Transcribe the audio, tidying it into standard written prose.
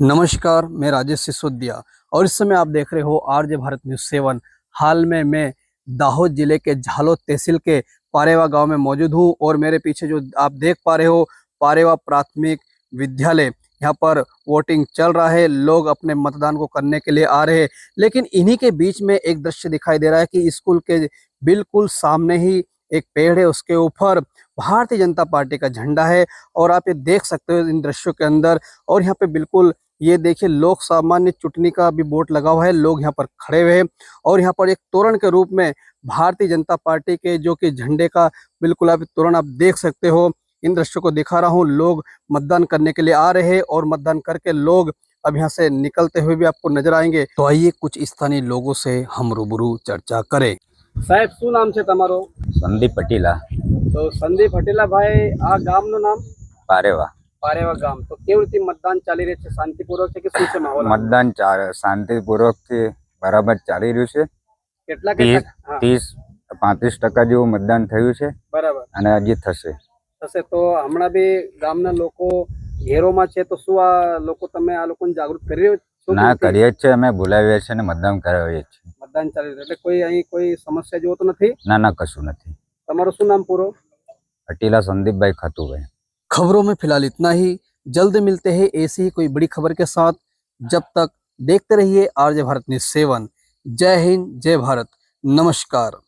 नमस्कार, मैं राजेश सिसोदिया और इस समय आप देख रहे हो आरजे भारत न्यूज़ 7। हाल में मैं दाहोद जिले के झालोद तहसील के पारेवा गांव में मौजूद हूं और मेरे पीछे जो आप देख पा रहे हो पारेवा प्राथमिक विद्यालय, यहाँ पर वोटिंग चल रहा है। लोग अपने मतदान को करने के लिए आ रहे हैं, लेकिन इन्हीं के बीच में एक दृश्य दिखाई दे रहा है कि स्कूल के बिल्कुल सामने ही एक पेड़ है, उसके ऊपर भारतीय जनता पार्टी का झंडा है और आप ये देख सकते हो इन दृश्यों के अंदर। और यहाँ पे बिल्कुल ये देखिए लोक सामान्य चुटनी का भी बोर्ड लगा हुआ है, लोग यहाँ पर खड़े हुए हैं और यहाँ पर एक तोरण के रूप में भारतीय जनता पार्टी के जो कि झंडे का बिल्कुल आप तोरण आप देख सकते हो। इन दृश्यों को दिखा रहा हूँ, लोग मतदान करने के लिए आ रहे हैं और मतदान करके लोग अब यहाँ से निकलते हुए भी आपको नजर आएंगे। तो आइए कुछ स्थानीय लोगों से हम रूबरू चर्चा करें। साहेब, શું નામ છે તમારો? સંદીપ પટેલા, તો સંદીપ હટેલા ભાઈ, આ ગામનું નામ પારેવા। પારેવા ગામ, તો કેવી રીતે મતદાન ચાલી રહ્યું છે? શાંતિપૂર્વક છે કે શું છે માહોલ? મતદાન શાંતિપૂર્વક થી બરાબર ચાલી રહ્યું છે। કેટલા 30-35% જેવું મતદાન થયું છે બરાબર અને હજી થશે। તો હમણાં બી ગામના લોકો ઘેરોમાં છે, તો શું આ લોકો તમે આ લોકોને જાગૃત કરી રહ્યો છો? ના કરીએ જ છે, અમે બોલાવીએ છીએ અને મતદાન કરાવીએ છીએ। મતદાન ચાલી રહ્યું એટલે કોઈ અહીં કોઈ સમસ્યા જેવો તો નથી? ના ના, કશું નથી। તમારું શું નામ પૂરો? પટેલા સંદીપભાઈ ખાતુભાઈ। खबरों में फिलहाल इतना ही। जल्द मिलते हैं ऐसी ही कोई बड़ी खबर के साथ। जब तक देखते रहिए आरजे भारत न्यूज़ 7। जय हिंद, जय भारत, नमस्कार।